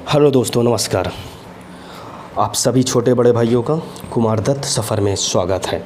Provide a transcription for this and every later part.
Hello दोस्तों, नमस्कार। आप सभी छोटे बड़े भाइयों का कुमार दत्त सफ़र में स्वागत है।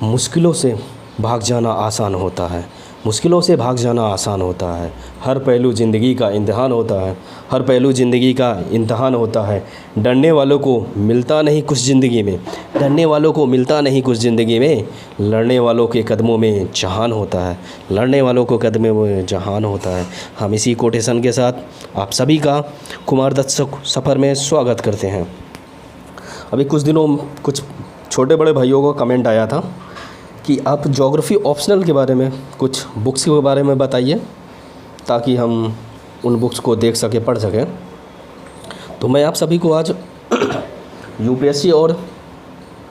मुश्किलों से भाग जाना आसान होता है, मुश्किलों से भाग जाना आसान होता है। हर पहलू ज़िंदगी का इम्तिहान होता है, हर पहलू ज़िंदगी का इम्तिहान होता है। डरने वालों को मिलता नहीं कुछ ज़िंदगी में, डरने वालों को मिलता नहीं कुछ ज़िंदगी में। लड़ने वालों के कदमों में जहान होता है, लड़ने वालों को कदमों में जहान होता है। हम इसी कोटेशन के साथ आप सभी का कुमार दत्त सफ़र में स्वागत करते हैं। अभी कुछ दिनों कुछ छोटे बड़े भाइयों को कमेंट आया था कि आप ज्योग्राफी ऑप्शनल के बारे में कुछ बुक्स के बारे में बताइए ताकि हम उन बुक्स को देख सकें, पढ़ सकें। तो मैं आप सभी को आज यूपीएससी और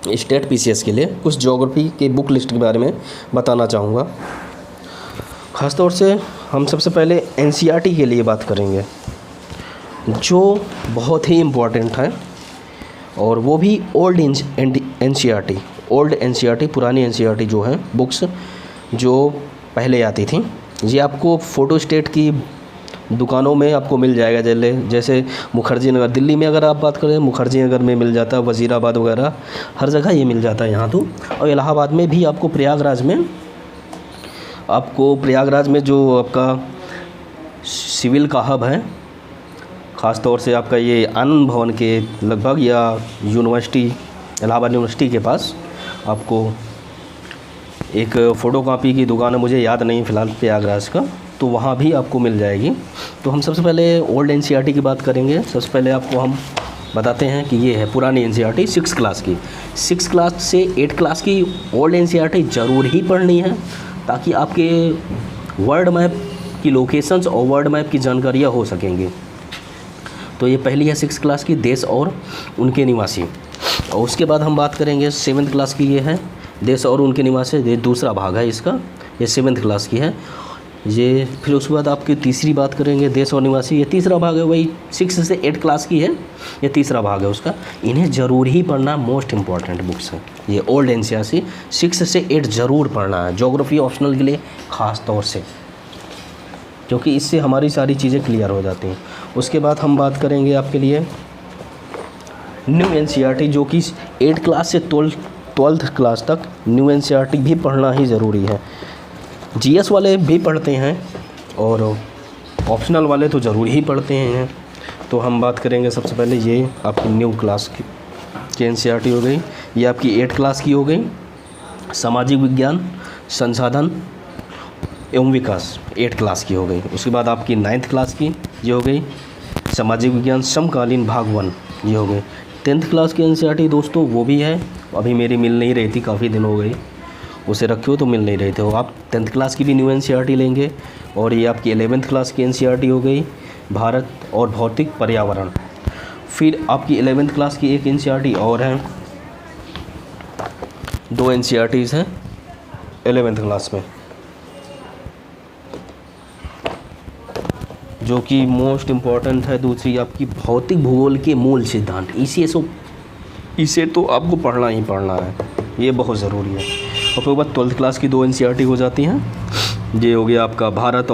स्टेट पीसीएस के लिए कुछ ज्योग्राफी के बुक लिस्ट के बारे में बताना चाहूँगा। ख़ासतौर से हम सबसे पहले एनसीईआरटी के लिए बात करेंगे, जो बहुत ही इम्पोर्टेंट है, और वो भी ओल्ड एनसीईआरटी, पुरानी एनसीईआरटी जो है बुक्स जो पहले आती थी। ये आपको फ़ोटो स्टेट की दुकानों में आपको मिल जाएगा। जैसे मुखर्जी नगर, दिल्ली में अगर आप बात करें मुखर्जी नगर में मिल जाता है, वज़ीराबाद वगैरह हर जगह ये मिल जाता है यहाँ तो। और इलाहाबाद में भी आपको प्रयागराज में जो आपका सिविल का हब है, ख़ास तौर से आपका ये आनंद भवन के लगभग, या यूनिवर्सिटी, इलाहाबाद यूनिवर्सिटी के पास आपको एक फ़ोटोकॉपी की दुकान है, मुझे याद नहीं फ़िलहाल प्रयागराज का, तो वहाँ भी आपको मिल जाएगी। तो हम सबसे पहले ओल्ड एनसीईआरटी की बात करेंगे। सबसे पहले आपको हम बताते हैं कि ये है पुरानी एनसीईआरटी 6 क्लास की। 6 क्लास से 8 क्लास की ओल्ड एनसीईआरटी ज़रूर ही पढ़नी है, ताकि आपके वर्ल्ड मैप की लोकेशंस और वर्ल्ड मैप की जानकारियाँ हो सकेंगी। तो ये पहली है 6 क्लास की, देश और उनके निवासी। और उसके बाद हम बात करेंगे 7th क्लास की, ये है देश और उनके निवासी, ये दूसरा भाग है इसका, ये 7th क्लास की है ये। फिर उसके बाद आपकी तीसरी बात करेंगे देश और निवासी, ये तीसरा भाग है, वही 6 से 8 क्लास की है, ये तीसरा भाग है उसका। इन्हें ज़रूर ही पढ़ना, मोस्ट इंपॉर्टेंट बुक्स है ये ओल्ड एनसीईआरटी 6 से 8 ज़रूर पढ़ना है, ज्योग्राफी ऑप्शनल के लिए ख़ास तौर से, क्योंकि इससे हमारी सारी चीज़ें क्लियर हो जाती हैं। उसके बाद हम बात करेंगे आपके लिए न्यू एनसीईआरटी, जो कि 8 क्लास से 12th क्लास तक न्यू एनसीईआरटी भी पढ़ना ही ज़रूरी है। जीएस वाले भी पढ़ते हैं और ऑप्शनल वाले तो ज़रूर ही पढ़ते हैं। तो हम बात करेंगे सबसे पहले, ये आपकी न्यू क्लास की एनसीईआरटी हो गई, ये आपकी 8 क्लास की हो गई। सामाजिक विज्ञान, संसाधन एवं विकास 8 क्लास की हो गई। उसके बाद आपकी 9th क्लास की ये हो गई, सामाजिक विज्ञान समकालीन भाग 1 ये हो गई। 10th क्लास की एनसीईआरटी दोस्तों वो भी है, अभी मेरी मिल नहीं रही थी, काफ़ी दिन हो गई उसे रखे हो तो मिल नहीं रहे थे। आप 10th क्लास की भी न्यू एनसीईआरटी लेंगे। और ये आपकी 11th क्लास की एनसीईआरटी हो गई, भारत और भौतिक पर्यावरण। फिर आपकी 11th क्लास की एक एनसीईआरटी और है, 2 एनसीईआरटीज़ हैं 11th क्लास में, जो कि मोस्ट इम्पॉर्टेंट है। दूसरी आपकी भौतिक भूगोल के मूल सिद्धांत, इसे तो आपको पढ़ना ही पढ़ना है, ये बहुत ज़रूरी है। और फिर बाद 12th क्लास की 2 एनसीईआरटी हो जाती हैं। ये हो गया आपका भारत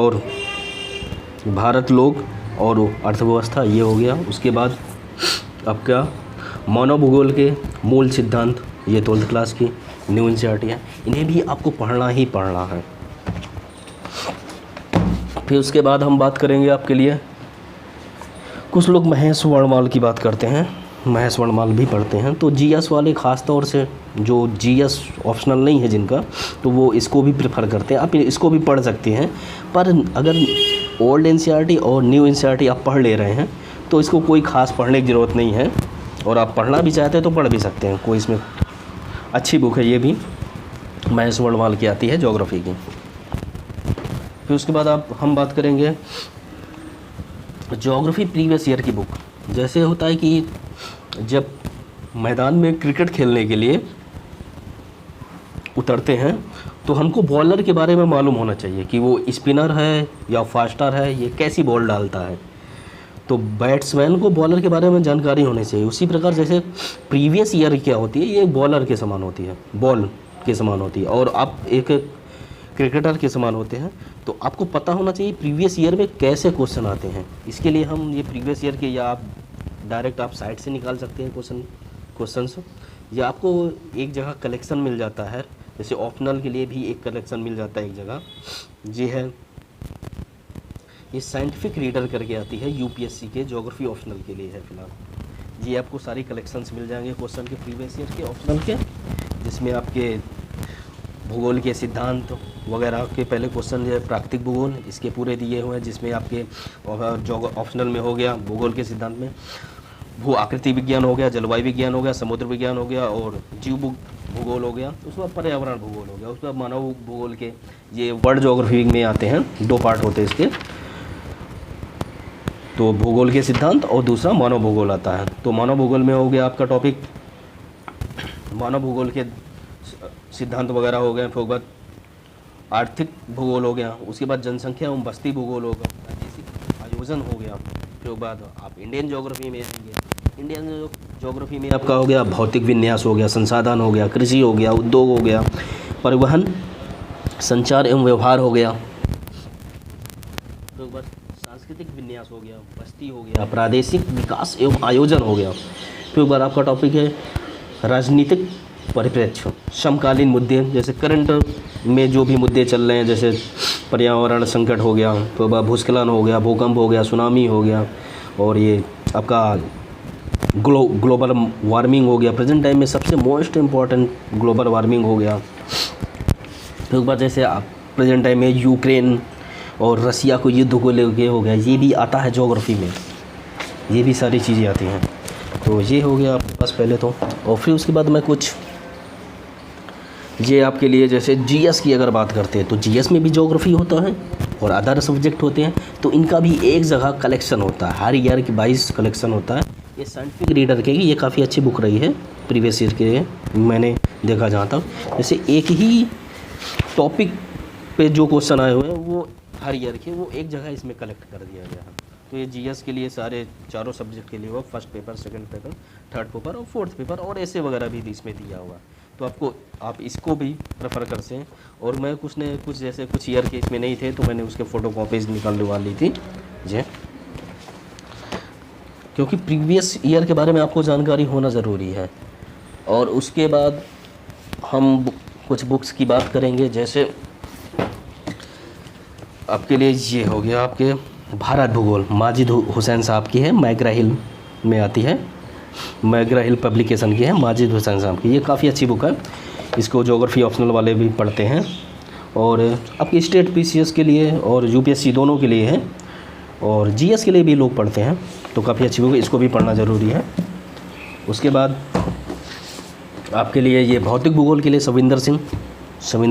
लोग और अर्थव्यवस्था, ये हो गया। उसके बाद आपका मानव भूगोल के मूल सिद्धांत, ये 12th क्लास की न्यू एनसीईआरटी है। इन्हें भी आपको पढ़ना ही पढ़ना है। फिर उसके बाद हम बात करेंगे आपके लिए, कुछ लोग महेश वर्णमाल की बात करते हैं, महेश वर्णमाल भी पढ़ते हैं। तो जीएस वाले ख़ास तौर से, जो जीएस ऑप्शनल नहीं है जिनका, तो वो इसको भी प्रेफर करते हैं। आप इसको भी पढ़ सकते हैं, पर अगर ओल्ड एनसीईआरटी और न्यू एनसीईआरटी आप पढ़ ले रहे हैं तो इसको कोई ख़ास पढ़ने की ज़रूरत नहीं है, और आप पढ़ना भी चाहते हैं तो पढ़ भी सकते हैं, कोई इसमें अच्छी बुक है। ये भी महेश वर्णमाल की आती है ज्योग्राफी की। फिर उसके बाद हम बात करेंगे ज्योग्राफी प्रीवियस ईयर की बुक। जैसे होता है कि जब मैदान में क्रिकेट खेलने के लिए उतरते हैं तो हमको बॉलर के बारे में मालूम होना चाहिए कि वो स्पिनर है या फास्टर है, ये कैसी बॉल डालता है। तो बैट्समैन को बॉलर के बारे में जानकारी होनी चाहिए। उसी प्रकार जैसे प्रीवियस ईयर क्या होती है, ये बॉलर के समान होती है, बॉल के समान होती है। और आप एक क्रिकेटर के समान होते हैं। तो आपको पता होना चाहिए प्रीवियस ईयर में कैसे क्वेश्चन आते हैं। इसके लिए हम ये प्रीवियस ईयर के, या आप डायरेक्ट आप साइट से निकाल सकते हैं क्वेश्चंस, या आपको एक जगह कलेक्शन मिल जाता है, जैसे ऑप्शनल के लिए भी एक कलेक्शन मिल जाता है एक जगह। ये है, ये साइंटिफिक रीडर करके आती है यूपीएससी के, ज्योग्राफी ऑप्शनल के लिए है फिलहाल। ये आपको सारी कलेक्शंस मिल जाएंगे क्वेश्चन के प्रीवियस ईयर के ऑप्शनल के, जिसमें आपके भूगोल के सिद्धांत वगैरह के पहले क्वेश्चन जो है प्राकृतिक भूगोल इसके पूरे दिए हुए हैं, जिसमें आपके ऑप्शनल में हो गया भूगोल के सिद्धांत में भू आकृति विज्ञान हो गया, जलवायु विज्ञान हो गया, समुद्र विज्ञान हो गया और जीव भूगोल हो गया, उसके बाद पर्यावरण भूगोल हो गया, उसके बाद मानव भूगोल के ये वर्ल्ड ज्योग्राफी में आते हैं। 2 पार्ट होते हैं इसके, तो भूगोल के सिद्धांत और दूसरा मानव भूगोल आता है। तो मानव भूगोल में हो गया आपका टॉपिक मानव भूगोल के सिद्धांत वगैरह हो गए, फिर बाद आर्थिक भूगोल हो गया, उसके बाद जनसंख्या एवं बस्ती भूगोल होगा, प्रादेशिक आयोजन हो गया, फिर बाद आप इंडियन ज्योग्राफी में आएंगे। इंडियन ज्योग्राफी में आपका हो गया भौतिक विन्यास हो गया, संसाधन हो गया, कृषि हो गया, उद्योग हो गया, परिवहन, संचार एवं व्यवहार हो गया, फिर बाद सांस्कृतिक विन्यास हो गया, बस्ती हो गया, प्रादेशिक विकास एवं आयोजन हो गया, फिर बाद आपका टॉपिक है राजनीतिक परिप्रेक्ष्य, समकालीन मुद्दे, जैसे करंट में जो भी मुद्दे चल रहे हैं, जैसे पर्यावरण संकट हो गया, तो भूस्खलन हो गया, भूकंप हो गया, सुनामी हो गया, और ये आपका ग्लोबल वार्मिंग हो गया, प्रेजेंट टाइम में सबसे मोस्ट इम्पॉर्टेंट ग्लोबल वार्मिंग हो गया। फिर एक बार जैसे आप प्रेजेंट टाइम में यूक्रेन और रसिया को युद्ध को लेके हो गया, ये भी आता है ज्योग्राफी में, ये भी सारी चीज़ें आती हैं। तो ये हो गया आपके पास पहले तो, और फिर उसके बाद मैं कुछ ये आपके लिए, जैसे जीएस की अगर बात करते हैं तो जीएस में भी ज्योग्राफी होता है और अदर सब्जेक्ट होते हैं, तो इनका भी एक जगह कलेक्शन होता है, हर ईयर की 22 कलेक्शन होता है। ये साइंटिफिक रीडर के, ये काफ़ी अच्छी बुक रही है प्रीवियस ईयर के, मैंने देखा जहाँ तक, जैसे एक ही टॉपिक पे जो क्वेश्चन आए हुए हैं वो हर ईयर के, वो एक जगह इसमें कलेक्ट कर दिया गया है। तो ये जीएस के लिए सारे चारों सब्जेक्ट के लिए हुआ, first paper, second paper, third paper और फोर्थ पेपर, और ऐसे वगैरह भी इसमें दिया हुआ। तो आप इसको भी प्रेफर कर सकते हैं। और मैं कुछ जैसे कुछ ईयर के इसमें नहीं थे, तो मैंने उसके फ़ोटो कॉपीज़ निकालवा ली थी जी, क्योंकि प्रीवियस ईयर के बारे में आपको जानकारी होना ज़रूरी है। और उसके बाद हम कुछ बुक्स की बात करेंगे, जैसे आपके लिए ये हो गया आपके भारत भूगोल, माजिद हुसैन साहब की है, मैग्रा हिल में आती है, मैग्रा हिल पब्लिकेशन की है, माजिद हुसैन साहब की, ये काफ़ी अच्छी बुक है। इसको ज्योग्राफी ऑप्शनल वाले भी पढ़ते हैं, और आपकी स्टेट पीसीएस के लिए और यूपीएससी दोनों के लिए है, और जीएस के लिए भी लोग पढ़ते हैं, तो काफ़ी अच्छी बुक है, इसको भी पढ़ना ज़रूरी है। उसके बाद आपके लिए ये भौतिक भूगोल के लिए सविंदर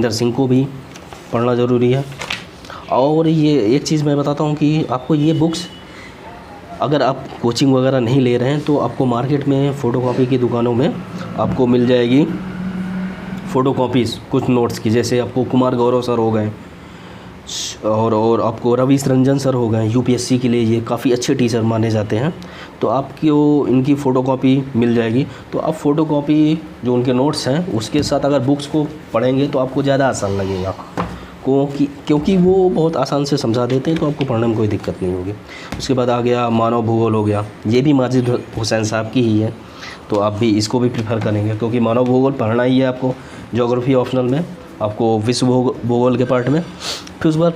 सिंह को भी पढ़ना ज़रूरी है। और ये एक चीज़ मैं बताता हूँ कि आपको ये बुक्स, अगर आप कोचिंग वगैरह नहीं ले रहे हैं, तो आपको मार्केट में फ़ोटोकॉपी की दुकानों में आपको मिल जाएगी फ़ोटोकॉपीज़ कुछ नोट्स की, जैसे आपको कुमार गौरव सर हो गए, और आपको रवि रंजन सर हो गए, यूपीएससी के लिए ये काफ़ी अच्छे टीचर माने जाते हैं। तो आपको इनकी फ़ोटोकॉपी मिल जाएगी, तो आप फ़ोटोकॉपी जो उनके नोट्स हैं उसके साथ अगर बुक्स को पढ़ेंगे तो आपको ज़्यादा आसान लगेगा, क्योंकि वो बहुत आसान से समझा देते हैं, तो आपको पढ़ने में कोई दिक्कत नहीं होगी। उसके बाद आ गया मानव भूगोल हो गया, ये भी माजिद हुसैन साहब की ही है, तो आप भी इसको भी प्रेफर करेंगे, क्योंकि मानव भूगोल पढ़ना ही है आपको ज्योग्राफी ऑप्शनल में, आपको विश्व भूगोल के पार्ट में। फिर उस बार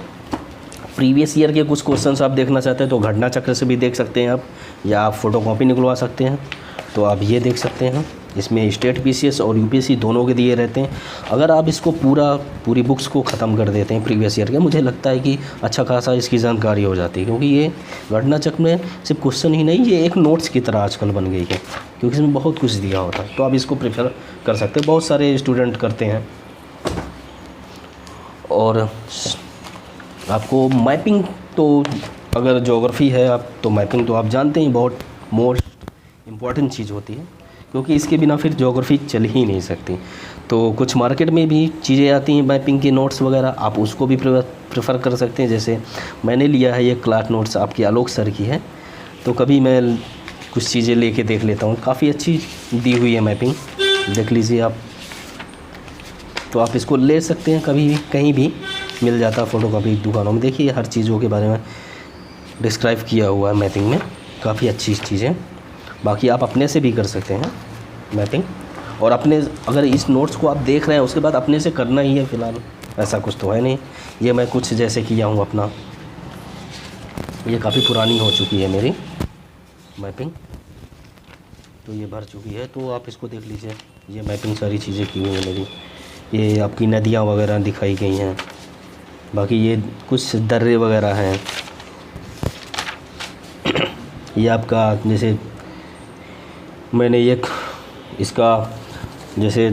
प्रीवियस ईयर के कुछ क्वेश्चंस आप देखना चाहते हैं तो घटना चक्र से भी देख सकते हैं आप, या आप फ़ोटोकॉपी निकलवा सकते हैं, तो आप ये देख सकते हैं। इसमें स्टेट पीसीएस और यूपीएससी दोनों के दिए रहते हैं। अगर आप इसको पूरी बुक्स को ख़त्म कर देते हैं प्रीवियस ईयर के, मुझे लगता है कि अच्छा खासा इसकी जानकारी हो जाती है, क्योंकि ये घटना चक्र में सिर्फ क्वेश्चन ही नहीं, ये एक नोट्स की तरह आजकल बन गई है, क्योंकि इसमें बहुत कुछ दिया होता है। तो आप इसको प्रेफर कर सकते हैं, बहुत सारे स्टूडेंट करते हैं। और आपको मैपिंग, तो अगर ज्योग्राफी है आप, तो मैपिंग तो आप जानते हैं बहुत मोस्ट इम्पॉर्टेंट चीज़ होती है, क्योंकि इसके बिना फिर ज्योग्राफी चल ही नहीं सकती। तो कुछ मार्केट में भी चीज़ें आती हैं मैपिंग के नोट्स वगैरह, आप उसको भी प्रेफर कर सकते हैं। जैसे मैंने लिया है ये क्लास नोट्स आपकी आलोक सर की है, तो कभी मैं कुछ चीज़ें लेके देख लेता हूँ, काफ़ी अच्छी दी हुई है मैपिंग, देख लीजिए आप। तो आप इसको ले सकते हैं कभी भी, कहीं भी, मिल जाता है फ़ोटोकॉपी दुकानों में। देखिए हर चीज़ों के बारे में डिस्क्राइब किया हुआ है मैपिंग में, काफ़ी अच्छी चीज़ें। बाकी आप अपने से भी कर सकते हैं मैपिंग, और अपने अगर इस नोट्स को आप देख रहे हैं उसके बाद अपने से करना ही है फ़िलहाल, ऐसा कुछ तो है नहीं। ये मैं कुछ जैसे किया हूँ अपना, ये काफ़ी पुरानी हो चुकी है मेरी मैपिंग, तो ये भर चुकी है, तो आप इसको देख लीजिए। ये मैपिंग सारी चीज़ें की हुई है मेरी। ये आपकी नदियाँ वगैरह दिखाई गई हैं, बाकी ये कुछ दर्रे वगैरह हैं। ये आपका जैसे मैंने एक इसका जैसे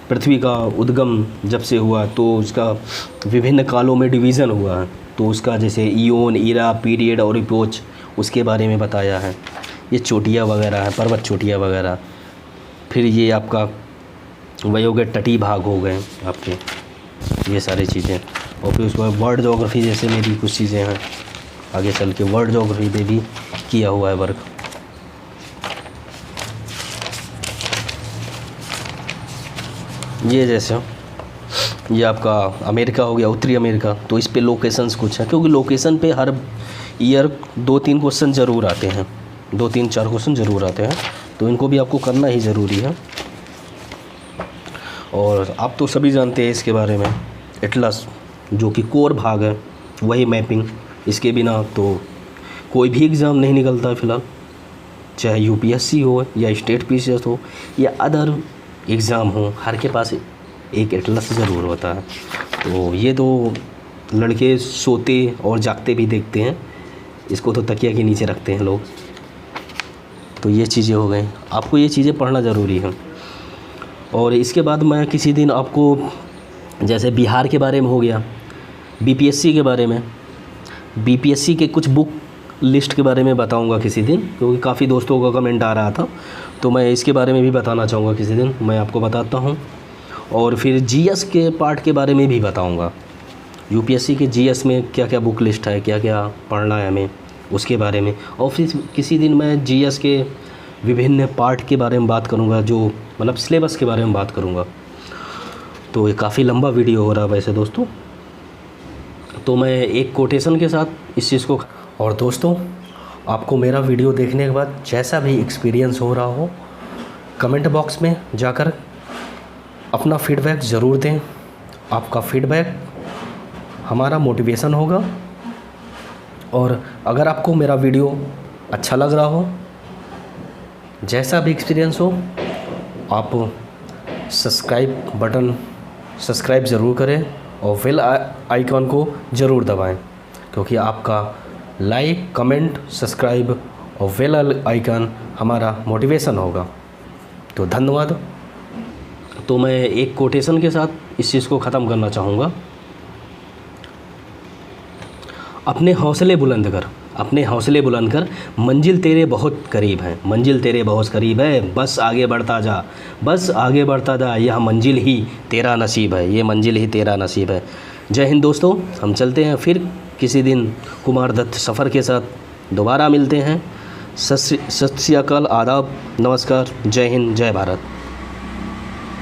पृथ्वी का उद्गम जब से हुआ तो उसका विभिन्न कालों में डिवीज़न हुआ है, तो उसका जैसे इयोन, ईरा, पीरियड और इपोच उसके बारे में बताया है। ये चोटियाँ वगैरह है, पर्वत चोटियाँ वगैरह। फिर ये आपका वही हो गए तटीय भाग हो गए आपके, ये सारी चीज़ें। और फिर उसके बाद वर्ल्ड ज्योग्राफी जैसे मेरी कुछ चीज़ें हैं, आगे चल के वर्ल्ड ज्योग्राफी पे भी किया हुआ है वर्क। ये जैसे ये आपका अमेरिका हो गया, उत्तरी अमेरिका, तो इस पे लोकेशंस कुछ हैं, क्योंकि लोकेशन पे हर ईयर 2-3 क्वेश्चन ज़रूर आते हैं, 2-3-4 क्वेश्चन ज़रूर आते हैं, तो इनको भी आपको करना ही ज़रूरी है। और आप तो सभी जानते हैं इसके बारे में, एटलस जो कि कोर भाग है, वही मैपिंग, इसके बिना तो कोई भी एग्ज़ाम नहीं निकलता है फ़िलहाल, चाहे यूपीएससी हो या स्टेट पीसीएस हो या अदर एग्ज़ाम हो, हर के पास एक एटलस ज़रूर होता है। तो ये तो लड़के सोते और जागते भी देखते हैं, इसको तो तकिया के नीचे रखते हैं लोग। तो ये चीज़ें हो गई, आपको ये चीज़ें पढ़ना ज़रूरी है। और इसके बाद मैं किसी दिन आपको जैसे बिहार के बारे में हो गया, बीपीएससी के बारे में, बीपीएससी के कुछ बुक लिस्ट के बारे में बताऊंगा किसी दिन, क्योंकि काफ़ी दोस्तों का कमेंट आ रहा था, तो मैं इसके बारे में भी बताना चाहूँगा किसी दिन, मैं आपको बताता हूँ। और फिर जीएस के पार्ट के बारे में भी बताऊँगा, यूपीएससी के जीएस में क्या क्या बुक लिस्ट है, क्या क्या पढ़ना है हमें, उसके बारे में। और फिर किसी दिन मैं जीएस के विभिन्न पार्ट के बारे में बात करूँगा, जो मतलब सिलेबस के बारे में बात करूँगा। तो ये काफ़ी लंबा वीडियो हो रहा है वैसे दोस्तों, तो मैं एक कोटेशन के साथ इस चीज़ को। और दोस्तों, आपको मेरा वीडियो देखने के बाद जैसा भी एक्सपीरियंस हो रहा हो, कमेंट बॉक्स में जाकर अपना फीडबैक ज़रूर दें। आपका फीडबैक हमारा मोटिवेशन होगा। और अगर आपको मेरा वीडियो अच्छा लग रहा हो, जैसा भी एक्सपीरियंस हो, आप सब्सक्राइब ज़रूर करें और बेल आइकॉन को ज़रूर दबाएं, क्योंकि आपका लाइक, कमेंट, सब्सक्राइब और बेल आइकन हमारा मोटिवेशन होगा। तो धन्यवाद। तो मैं एक कोटेशन के साथ इस चीज़ को ख़त्म करना चाहूँगा। अपने हौसले बुलंद कर, अपने हौसले बुलंद कर, मंजिल तेरे बहुत करीब है, मंजिल तेरे बहुत करीब है, बस आगे बढ़ता जा, बस आगे बढ़ता जा, यह मंजिल ही तेरा नसीब है, ये मंजिल ही तेरा नसीब है। जय हिंद दोस्तों, हम चलते हैं फिर किसी दिन कुमार दत्त सफ़र के साथ दोबारा मिलते हैं। सत श्री अकाल, आदाब, नमस्कार, जय हिंद, जय भारत।